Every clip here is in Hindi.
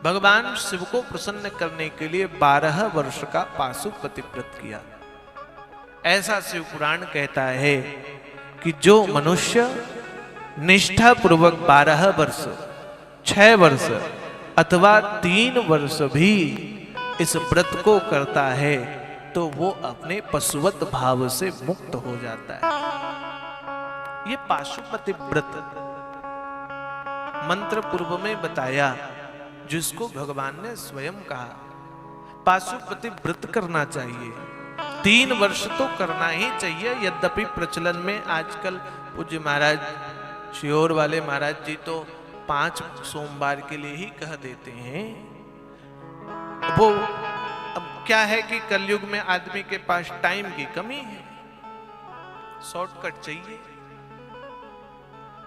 भगवान शिव को प्रसन्न करने के लिए 12 वर्ष का पाशुपति व्रत किया। ऐसा शिव पुराण कहता है कि जो मनुष्य निष्ठा पूर्वक 12 वर्ष, 6 वर्ष अथवा 3 वर्ष भी इस व्रत को करता है तो वो अपने पशुवत भाव से मुक्त हो जाता है। ये पाशुपति व्रत मंत्र पूर्व में बताया, जिसको भगवान ने स्वयं कहा पाशुपति व्रत करना चाहिए। 3 वर्ष तो करना ही चाहिए। यद्यपि प्रचलन में आजकल पूज्य महाराज शिहोर वाले महाराज जी तो 5 सोमवार के लिए ही कह देते हैं। वो अब क्या है कि कलयुग में आदमी के पास टाइम की कमी है, शॉर्टकट चाहिए।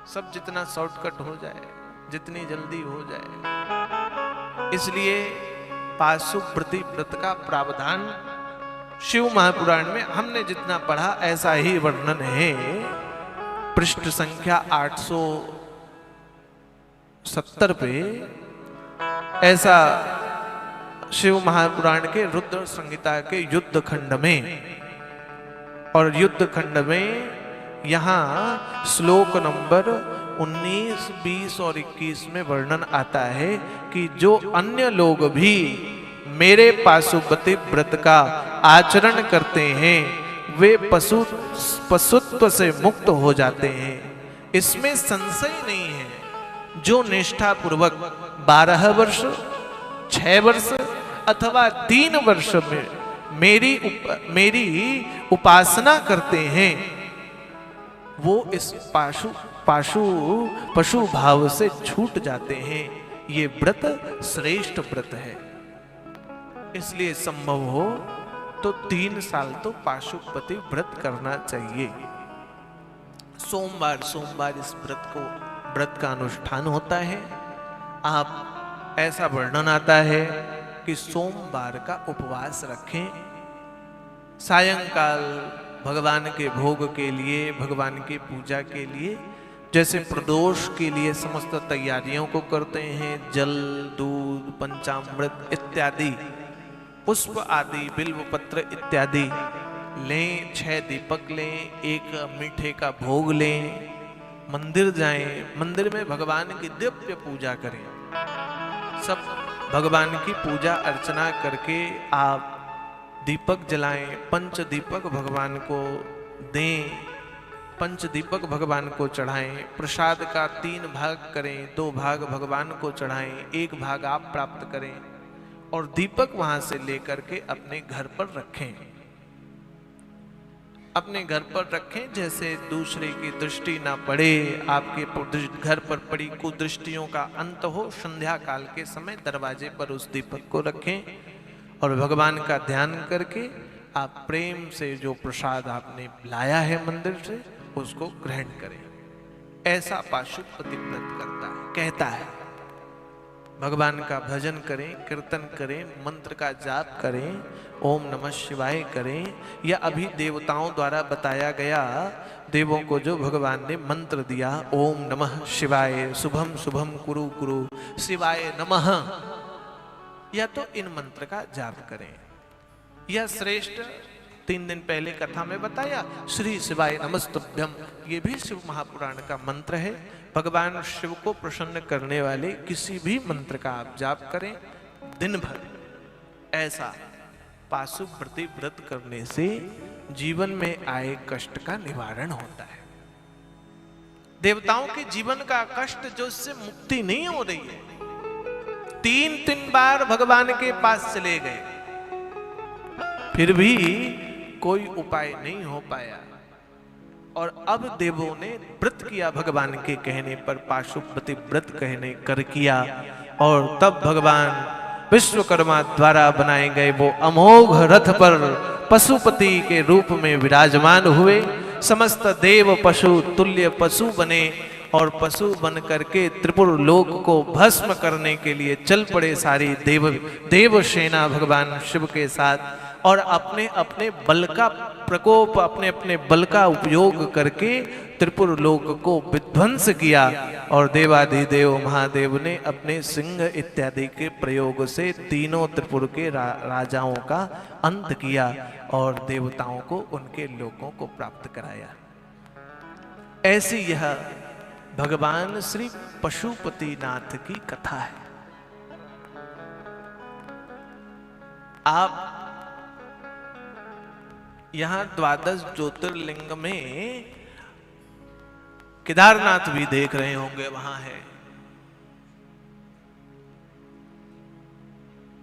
सब जितना शॉर्टकट हो जाए, जितनी जल्दी हो जाए, इसलिए पाशुपति व्रत का प्रावधान शिव महापुराण में हमने जितना पढ़ा ऐसा ही वर्णन है। पृष्ठ संख्या 870 पे ऐसा शिव महापुराण के रुद्र संहिता के युद्ध खंड में, और युद्ध खंड में यहां श्लोक नंबर 19, 20 और 21 में वर्णन आता है कि जो अन्य लोग भी मेरे पाशुपति व्रत का आचरण करते हैं वे पशुत्व से मुक्त हो जाते हैं। इसमें संशय नहीं है। जो निष्ठा पूर्वक 12 वर्ष, 6 वर्ष अथवा 3 वर्ष में मेरी उपासना करते हैं वो इस पशु भाव से छूट जाते हैं। ये व्रत श्रेष्ठ व्रत है। इसलिए संभव हो तो 3 साल तो पाशुपति व्रत करना चाहिए। सोमवार इस व्रत का अनुष्ठान होता है। आप ऐसा वर्णन आता है कि सोमवार का उपवास रखें। सायंकाल भगवान के भोग के लिए, भगवान की पूजा के लिए, जैसे प्रदोष के लिए समस्त तैयारियों को करते हैं, जल, दूध, पंचामृत इत्यादि, पुष्प आदि, बिल्व पत्र इत्यादि लें, 6 दीपक लें, 1 मीठे का भोग लें, मंदिर जाएं, मंदिर में भगवान की दिव्य पूजा करें। सब भगवान की पूजा अर्चना करके आप दीपक जलाएं, पंच दीपक भगवान को दें, पंच दीपक भगवान को चढ़ाएं। प्रसाद का 3 भाग करें, 2 भाग भगवान को चढ़ाएं, 1 भाग आप प्राप्त करें और दीपक वहां से लेकर के अपने घर पर रखें। अपने घर पर रखें, जैसे दूसरे की दृष्टि ना पड़े, आपके घर पर पड़ी कुदृष्टियों का अंत हो। संध्या काल के समय दरवाजे पर उस दीपक को रखें और भगवान का ध्यान करके आप प्रेम से जो प्रसाद आपने लाया है मंदिर से उसको ग्रहण करें। ऐसा पाशुपति व्रत कहता है। भगवान का भजन करें, कीर्तन करें, मंत्र का जाप करें, ओम नमः शिवाय करें, या अभी देवताओं द्वारा बताया गया, देवों को जो भगवान ने मंत्र दिया, ओम नमः शिवाय, शुभम शुभम कुरु कुरु शिवाय नमः, या तो इन मंत्र का जाप करें। यह श्रेष्ठ 3 दिन पहले कथा में बताया, श्री शिवाय नमस्तुभ्यम, ये भी शिव महापुराण का मंत्र है। भगवान शिव को प्रसन्न करने वाले किसी भी मंत्र का आप जाप करें दिन भर। ऐसा पाशुपति व्रत करने से जीवन में आए कष्ट का निवारण होता है। देवताओं के जीवन का कष्ट जो इससे मुक्ति नहीं हो रही है, 3 बार भगवान के पास चले गए, फिर भी कोई उपाय नहीं हो पाया। और अब देवों ने व्रत किया, भगवान के कहने पर पाशुपति व्रत कहने कर किया, और तब भगवान विश्वकर्मा द्वारा बनाए गए वो अमोघ रथ पर पशुपति के रूप में विराजमान हुए। समस्त देव पशु तुल्य पशु बने और पशु बन करके त्रिपुर लोक को भस्म करने के लिए चल पड़े। सारी देव सेना भगवान शिव के साथ और अपने अपने बल का प्रकोप, अपने अपने बल का उपयोग करके त्रिपुर लोक को विध्वंस किया। और देवाधिदेव महादेव ने अपने सिंह इत्यादि के प्रयोग से तीनों त्रिपुर के राजाओं का अंत किया और देवताओं को उनके लोकों को प्राप्त कराया। ऐसी यह भगवान श्री पशुपतिनाथ की कथा है। आप यहां 12 ज्योतिर्लिंग में केदारनाथ भी देख रहे होंगे, वहां है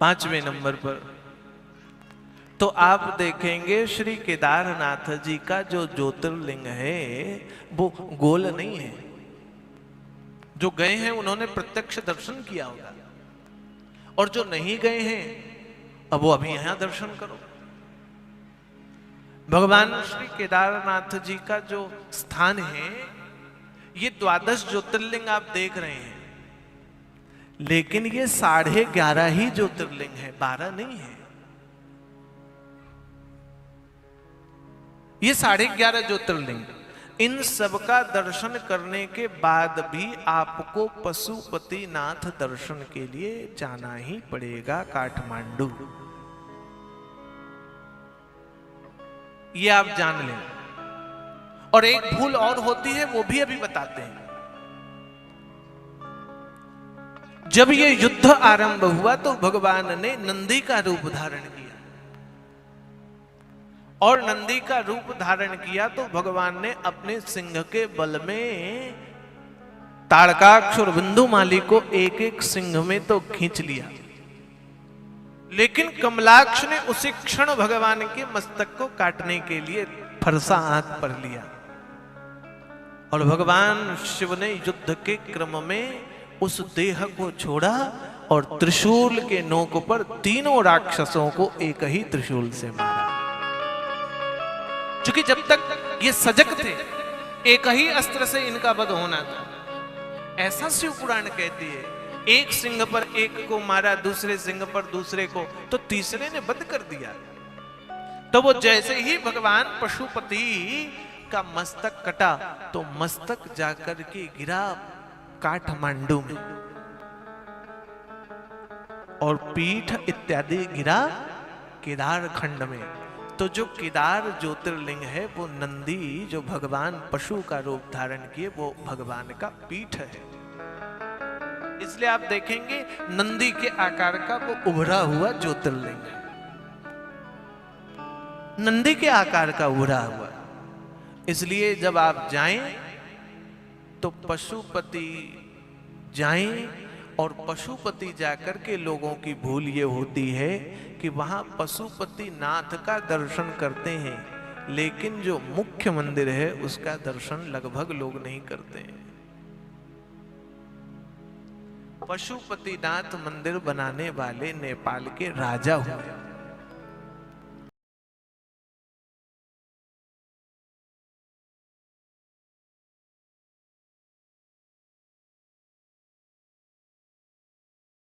5वें नंबर पर। तो आप देखेंगे श्री केदारनाथ जी का जो ज्योतिर्लिंग है वो गोल नहीं है। जो गए हैं उन्होंने प्रत्यक्ष दर्शन किया होगा, और जो नहीं गए हैं अब वो अभी यहां दर्शन करो। भगवान श्री केदारनाथ जी का जो स्थान है, ये 12 ज्योतिर्लिंग आप देख रहे हैं, लेकिन ये 11.5 ही ज्योतिर्लिंग है, 12 नहीं है। ये 11.5 ज्योतिर्लिंग, इन सब का दर्शन करने के बाद भी आपको पशुपतिनाथ दर्शन के लिए जाना ही पड़ेगा काठमांडू। ये आप जान लें। और एक भूल और होती है, वो भी अभी बताते हैं। जब ये युद्ध आरंभ हुआ तो भगवान ने नंदी का रूप धारण किया, और नंदी का रूप धारण किया तो भगवान ने अपने सिंह के बल में ताड़काक्ष और बिंदुमाली को एक एक सिंह में तो खींच लिया, लेकिन कमलाक्ष ने उसी क्षण भगवान के मस्तक को काटने के लिए फरसा हाथ पर लिया, और भगवान शिव ने युद्ध के क्रम में उस देह को छोड़ा और त्रिशूल के नोक पर तीनों राक्षसों को एक ही त्रिशूल से मारा। क्योंकि जब तक ये सजग थे, एक ही अस्त्र से इनका वध होना था। ऐसा शिव पुराण कहती है, एक सिंह पर एक को मारा, दूसरे सिंह पर दूसरे को, तो तीसरे ने वध कर दिया। तो वो जैसे ही भगवान पशुपति का मस्तक कटा तो मस्तक जाकर के गिरा काठमांडू में, और पीठ इत्यादि गिरा केदार खंड में। तो जो केदार ज्योतिर्लिंग है वो नंदी, जो भगवान पशु का रूप धारण किए, वो भगवान का पीठ है। इसलिए आप देखेंगे नंदी के आकार का वो उभरा हुआ ज्योतिर्लिंग है, नंदी के आकार का उभरा हुआ। इसलिए जब आप जाएं तो पशुपति जाएं, और पशुपति जाकर के लोगों की भूल ये होती है कि वहां पशुपति नाथ का दर्शन करते हैं, लेकिन जो मुख्य मंदिर है उसका दर्शन लगभग लोग नहीं करते हैं। पशुपतिनाथ मंदिर बनाने वाले नेपाल के राजा हुए,